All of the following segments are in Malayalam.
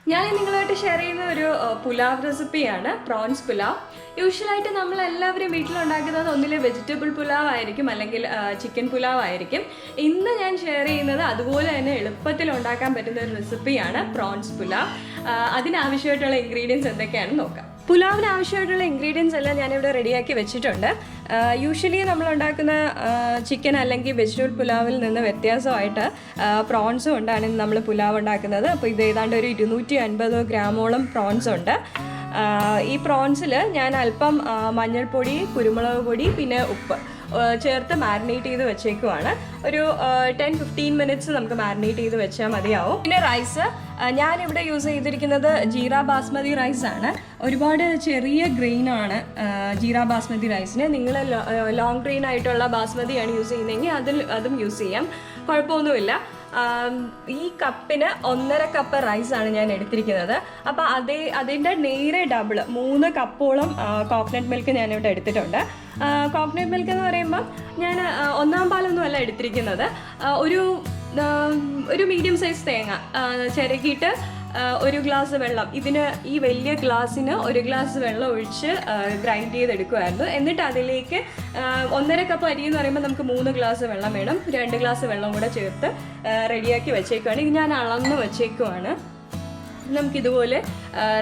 ഞാൻ നിങ്ങളുമായിട്ട് ഷെയർ ചെയ്യുന്ന ഒരു പുലാവ് റെസിപ്പിയാണ് പ്രോൺസ് പുലാവ്. യൂഷ്വലായിട്ട് നമ്മൾ എല്ലാവരും വീട്ടിലുണ്ടാക്കുന്നത് ഒന്നിലെ വെജിറ്റബിൾ പുലാവ് ആയിരിക്കും, അല്ലെങ്കിൽ ചിക്കൻ പുലാവ് ആയിരിക്കും. ഇന്ന് ഞാൻ ഷെയർ ചെയ്യുന്നത് അതുപോലെ തന്നെ എളുപ്പത്തിൽ ഉണ്ടാക്കാൻ പറ്റുന്ന ഒരു റെസിപ്പിയാണ് പ്രോൺസ് പുലാവ്. അതിനാവശ്യമായിട്ടുള്ള ഇൻഗ്രീഡിയൻസ് എന്തൊക്കെയാണെന്ന് നോക്കാം. പുലാവിന് ആവശ്യമായിട്ടുള്ള ഇൻഗ്രീഡിയൻസ് എല്ലാം ഞാനിവിടെ റെഡിയാക്കി വെച്ചിട്ടുണ്ട്. യൂഷ്വലി നമ്മൾ ഉണ്ടാക്കുന്ന ചിക്കൻ അല്ലെങ്കിൽ വെജിറ്റബിൾ പുലാവിൽ നിന്ന് വ്യത്യാസമായിട്ട് പ്രോൺസ് കൊണ്ടാണ് നമ്മൾ പുലാവ് ഉണ്ടാക്കുന്നത്. അപ്പോൾ ഇത് ഏതാണ്ട് ഒരു 250 ഗ്രാമോളം പ്രോൺസ് ഉണ്ട്. ഈ പ്രോൺസിൽ ഞാൻ അല്പം മഞ്ഞൾപ്പൊടി, കുരുമുളക് പൊടി, പിന്നെ ഉപ്പ് ചേർത്ത് മാരിനേറ്റ് ചെയ്ത് വെച്ചേക്കുവാണ്. ഒരു 10-15 മിനിറ്റ്സ് നമുക്ക് മാരിനേറ്റ് ചെയ്ത് വെച്ചാൽ മതിയാവും. പിന്നെ റൈസ് ഞാനിവിടെ യൂസ് ചെയ്തിരിക്കുന്നത് ജീര ബാസ്മതി റൈസ് ആണ്. ഒരുപാട് ചെറിയ ഗ്രെയിനാണ് ജീര ബാസ്മതി റൈസിന്. നിങ്ങൾ ലോങ് ഗ്രെയിൻ ആയിട്ടുള്ള ബാസ്മതിയാണ് യൂസ് ചെയ്യുന്നതെങ്കിൽ അതും യൂസ് ചെയ്യാം, കുഴപ്പമൊന്നുമില്ല. ഈ കപ്പിന് 1.5 കപ്പ് റൈസാണ് ഞാൻ എടുത്തിരിക്കുന്നത്. അപ്പോൾ അതിൻ്റെ നേരെ ഡബിൾ 3 കപ്പോളം കോക്കനട്ട് മിൽക്ക് ഞാനിവിടെ എടുത്തിട്ടുണ്ട്. കോക്കനട്ട് മിൽക്ക് എന്ന് പറയുമ്പോൾ ഞാൻ 1-ാം പാലൊന്നും അല്ല എടുത്തിരിക്കുന്നത്. ഒരു മീഡിയം സൈസ് തേങ്ങ ചിരകിയിട്ട് 1 ഗ്ലാസ് വെള്ളം, ഈ വലിയ ഗ്ലാസ്സിന് 1 ഗ്ലാസ് വെള്ളം ഒഴിച്ച് ഗ്രൈൻഡ് ചെയ്തെടുക്കുമായിരുന്നു. എന്നിട്ട് അതിലേക്ക് 1.5 കപ്പ് അരി എന്ന് പറയുമ്പോൾ നമുക്ക് 3 ഗ്ലാസ് വെള്ളം വേണം. 2 ഗ്ലാസ് വെള്ളം കൂടെ ചേർത്ത് റെഡിയാക്കി വെച്ചേക്കുവാണ്. ഇത് ഞാൻ അളന്ന് വെച്ചേക്കുവാണ്. നമുക്കിതുപോലെ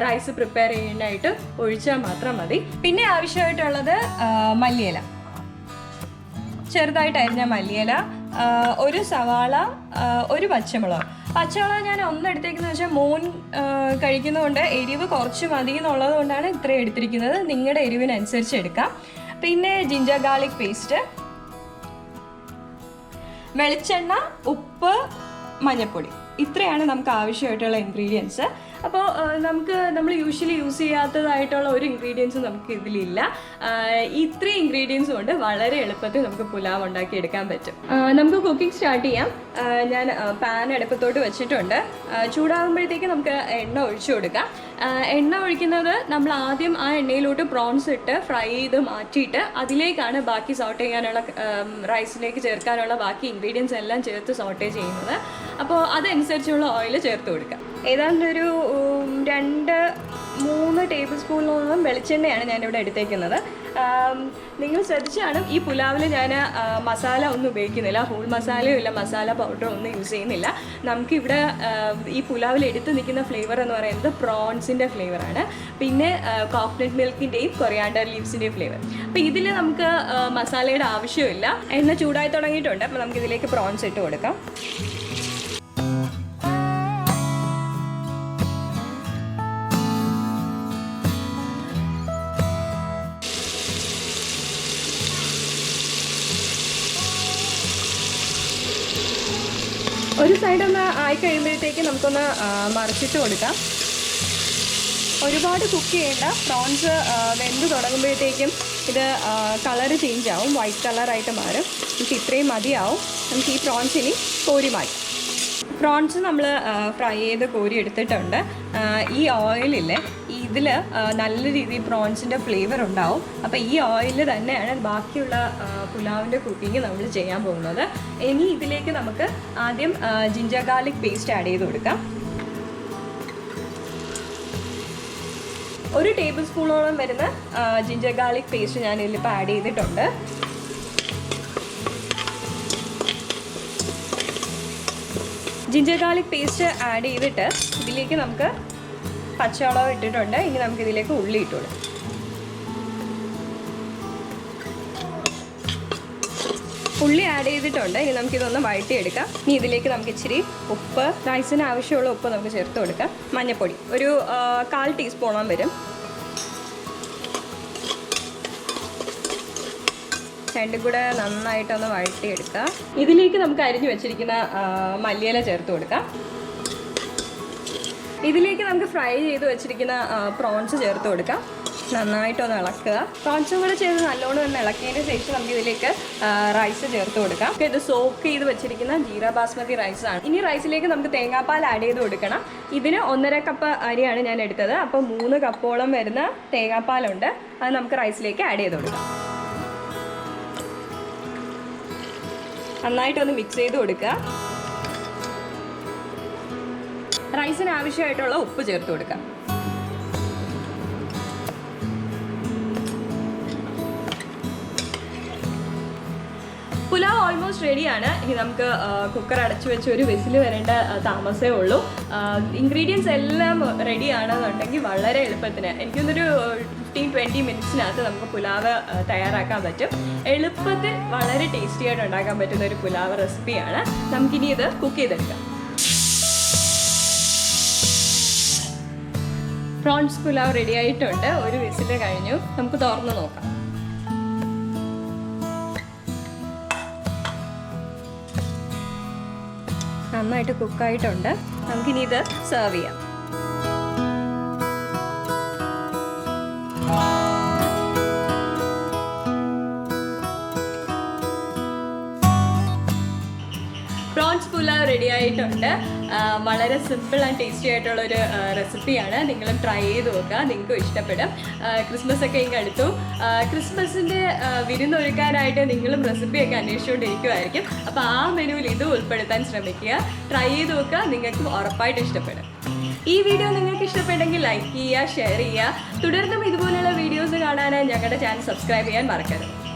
റൈസ് പ്രിപ്പയർ ചെയ്യാനായിട്ട് ഒഴിച്ചാൽ മാത്രം മതി. പിന്നെ ആവശ്യമായിട്ടുള്ളത് മല്ലിയില, ചെറുതായിട്ട് അരിഞ്ഞ മല്ലിയില, 1 സവാള, 1 പച്ചമുളക്. പച്ചമുളക് ഞാൻ എടുത്തേക്കുന്നത് വെച്ചാൽ മോൻ കഴിക്കുന്നതുകൊണ്ട് എരിവ് കുറച്ച് മതി എന്നുള്ളത് കൊണ്ടാണ് ഇത്രയും എടുത്തിരിക്കുന്നത്. നിങ്ങളുടെ എരിവിനനുസരിച്ച് എടുക്കാം. പിന്നെ ജിഞ്ചർ ഗാർലിക് പേസ്റ്റ്, വെളിച്ചെണ്ണ, ഉപ്പ്, മഞ്ഞൾപ്പൊടി, ഇത്രയാണ് നമുക്ക് ആവശ്യമായിട്ടുള്ള ഇൻഗ്രീഡിയൻസ്. അപ്പോൾ നമ്മൾ യൂഷ്വലി യൂസ് ചെയ്യാത്തതായിട്ടുള്ള ഒരു ഇൻഗ്രീഡിയൻസും നമുക്ക് ഇതിലില്ല. ഇത്രയും ഇൻഗ്രീഡിയൻസ് കൊണ്ട് വളരെ എളുപ്പത്തിൽ നമുക്ക് പുലാവ് ഉണ്ടാക്കി എടുക്കാൻ പറ്റും. നമുക്ക് കുക്കിംഗ് സ്റ്റാർട്ട് ചെയ്യാം. ഞാൻ പാൻ അടുപ്പത്തോട്ട് വെച്ചിട്ടുണ്ട്. ചൂടാകുമ്പോഴത്തേക്ക് നമുക്ക് എണ്ണ ഒഴിച്ചു കൊടുക്കാം. എണ്ണ ഒഴിക്കുന്നത് നമ്മൾ ആദ്യം ആ എണ്ണയിലോട്ട് പ്രോൺസ് ഇട്ട് ഫ്രൈ ചെയ്ത് മാറ്റിയിട്ട് അതിലേക്കാണ് ബാക്കി സോട്ട് ചെയ്യാനുള്ള റൈസിലേക്ക് ചേർക്കാനുള്ള ബാക്കി ഇൻഗ്രീഡിയൻസ് എല്ലാം ചേർത്ത് സോട്ടേ ചെയ്യുന്നത്. അപ്പോൾ അതനുസരിച്ചുള്ള ഓയിൽ ചേർത്ത് കൊടുക്കാം. ഏതാണ്ട് ഒരു 2-3 ടേബിൾ സ്പൂണോളം വെളിച്ചെണ്ണയാണ് ഞാനിവിടെ എടുത്തേക്കുന്നത്. നിങ്ങൾ ശ്രദ്ധിച്ചാണ്, ഈ പുലാവിൽ ഞാൻ മസാല ഒന്നും ഉപയോഗിക്കുന്നില്ല. ഹോൾ മസാലയോ ഇല്ല മസാല പൗഡറോ ഒന്നും യൂസ് ചെയ്യുന്നില്ല. നമുക്കിവിടെ ഈ പുലാവിൽ എടുത്ത് നിൽക്കുന്ന ഫ്ലേവർ എന്ന് പറയുന്നത് പ്രോൺസിൻ്റെ ഫ്ലേവറാണ്. പിന്നെ കോക്കനട്ട് മിൽക്കിൻ്റെയും കൊറിയാണ്ടർ ലീവ്സിൻ്റെയും ഫ്ലേവർ. അപ്പോൾ ഇതിൽ നമുക്ക് മസാലയുടെ ആവശ്യമില്ല. എണ്ണ ചൂടായി തുടങ്ങിയിട്ടുണ്ട്. അപ്പോൾ നമുക്കിതിലേക്ക് പ്രോൺസ് ഇട്ട് കൊടുക്കാം. ഒരു സൈഡൊന്ന് ആയി കഴിയുമ്പോഴത്തേക്ക് നമുക്കൊന്ന് മറിച്ചിട്ട് കൊടുക്കാം. ഒരുപാട് കുക്ക് ചെയ്യേണ്ട. പ്രോൺസ് വെന്ത് തുടങ്ങുമ്പോഴത്തേക്കും ഇത് കളറ് ചേഞ്ച് ആവും, വൈറ്റ് കളറായിട്ട് മാറും. നമുക്ക് ഇത്രയും മതിയാവും. നമുക്ക് ഈ പ്രോൺസ് ഇനി കോരി മാറ്റാം. പ്രോൺസ് നമ്മൾ ഫ്രൈ ചെയ്ത് കോരി എടുത്തിട്ടുണ്ട്. ഈ ഓയിലില്ലേ, ഇതിൽ നല്ല രീതിയിൽ പ്രോൺസിൻ്റെ ഫ്ലേവർ ഉണ്ടാവും. അപ്പോൾ ഈ ഓയിൽ തന്നെയാണ് ബാക്കിയുള്ള പുലാവിൻ്റെ കുക്കിങ് നമ്മൾ ചെയ്യാൻ പോകുന്നത്. ഇനി ഇതിലേക്ക് നമുക്ക് ആദ്യം ജിഞ്ചർ ഗാർലിക് പേസ്റ്റ് ആഡ് ചെയ്ത് കൊടുക്കാം. 1 ടേബിൾ സ്പൂണോളം വരുന്ന ജിഞ്ചർ ഗാർലിക് പേസ്റ്റ് ഞാൻ ഇതിലിപ്പോൾ ആഡ് ചെയ്തിട്ടുണ്ട്. ജിഞ്ചർ ഗാർലിക് പേസ്റ്റ് ആഡ് ചെയ്തിട്ട് ഇതിലേക്ക് നമുക്ക് പച്ചമുളക് ഇട്ടിട്ടുണ്ട്. ഇനി നമുക്കിതിലേക്ക് ഉള്ളി ഇട്ട് കൊടുക്കാം. ഉള്ളി ആഡ് ചെയ്തിട്ടുണ്ട്. ഇനി നമുക്കിതൊന്ന് വഴറ്റിയെടുക്കാം. ഇനി ഇതിലേക്ക് നമുക്ക് ഇച്ചിരി ഉപ്പ്, റൈസിന് ആവശ്യമുള്ള ഉപ്പ് നമുക്ക് ചേർത്ത് കൊടുക്കാം. മഞ്ഞൾപ്പൊടി ഒരു 1/4 ടീസ്പൂണോളം വരും. രണ്ടും കൂടെ നന്നായിട്ടൊന്ന് വഴറ്റിയെടുക്കുക. ഇതിലേക്ക് നമുക്ക് അരിഞ്ഞു വെച്ചിരിക്കുന്ന മല്ലിയില ചേർത്ത് കൊടുക്കാം. ഇതിലേക്ക് നമുക്ക് ഫ്രൈ ചെയ്ത് വെച്ചിരിക്കുന്ന പ്രോൺസ് ചേർത്ത് കൊടുക്കാം. നന്നായിട്ടൊന്ന് ഇളക്കുക. പ്രോൺസും കൂടെ ചെയ്ത് നല്ലോണം ഒന്ന് ഇളക്കിയതിന് ശേഷം നമുക്ക് ഇതിലേക്ക് റൈസ് ചേർത്ത് കൊടുക്കാം. ഇത് സോക്ക് ചെയ്ത് വെച്ചിരിക്കുന്ന ജീര ബാസ്മതി റൈസാണ്. ഇനി റൈസിലേക്ക് നമുക്ക് തേങ്ങാപ്പാൽ ആഡ് ചെയ്ത് കൊടുക്കണം. ഇതിന് 1.5 കപ്പ് അരിയാണ് ഞാൻ എടുത്തത്. അപ്പോൾ 3 കപ്പോളം വരുന്ന തേങ്ങാപ്പാലുണ്ട്. അത് നമുക്ക് റൈസിലേക്ക് ആഡ് ചെയ്ത് കൊടുക്കാം. നന്നായിട്ടൊന്ന് മിക്സ് ചെയ്ത് കൊടുക്കുക. റൈസിന് ആവശ്യമായിട്ടുള്ള ഉപ്പ് ചേർത്ത് കൊടുക്കാം. പുലാവ് ഓൾമോസ്റ്റ് റെഡിയാണ്. ഇനി നമുക്ക് കുക്കർ അടച്ചു വെച്ച് ഒരു വിസിൽ വരേണ്ട താമസമേ ഉള്ളൂ. ഇൻഗ്രീഡിയൻസ് എല്ലാം റെഡിയാണെന്നുണ്ടെങ്കിൽ വളരെ എളുപ്പത്തിന് എനിക്കൊന്നൊരു 15-20 മിനിറ്റ്സിനകത്ത് നമുക്ക് പുലാവ് തയ്യാറാക്കാൻ പറ്റും. എളുപ്പത്തിൽ വളരെ ടേസ്റ്റി ആയിട്ട് ഉണ്ടാക്കാൻ പറ്റുന്ന ഒരു പുലാവ് റെസിപ്പിയാണ്. നമുക്കിനി ഇത് കുക്ക് ചെയ്തെടുക്കാം. പ്രോൺസ് പുലാവ് റെഡി ആയിട്ടുണ്ട്. ഒരു വിസിൽ കഴിഞ്ഞു. നമുക്ക് തുറന്ന് നോക്കാം. നന്നായിട്ട് കുക്കായിട്ടുണ്ട്. നമുക്കിനി ഇത് സെർവ് ചെയ്യാം. പ്രോൺസ് പുലാവ് റെഡി ആയിട്ടുണ്ട്. വളരെ സിമ്പിൾ ആൻഡ് ടേസ്റ്റി ആയിട്ടുള്ളൊരു റെസിപ്പിയാണ്. നിങ്ങൾ ട്രൈ ചെയ്ത് നോക്കുക, നിങ്ങൾക്കും ഇഷ്ടപ്പെടും. ക്രിസ്മസ് ഒക്കെ ഇങ്ങ് അടുത്തു. ക്രിസ്മസിൻ്റെ വിരുന്നൊരുക്കാനായിട്ട് നിങ്ങളും റെസിപ്പിയൊക്കെ അന്വേഷിച്ചുകൊണ്ടിരിക്കുമായിരിക്കും. അപ്പോൾ ആ മെനുവിൽ ഇത് ഉൾപ്പെടുത്താൻ ശ്രമിക്കുക. ട്രൈ ചെയ്ത് നോക്കുക, നിങ്ങൾക്കും ഉറപ്പായിട്ട് ഇഷ്ടപ്പെടും. ഈ വീഡിയോ നിങ്ങൾക്ക് ഇഷ്ടപ്പെട്ടെങ്കിൽ ലൈക്ക് ചെയ്യുക, ഷെയർ ചെയ്യുക. തുടർന്നും ഇതുപോലെയുള്ള വീഡിയോസ് കാണാനായി ഞങ്ങളുടെ ചാനൽ സബ്സ്ക്രൈബ് ചെയ്യാൻ മറക്കരുത്.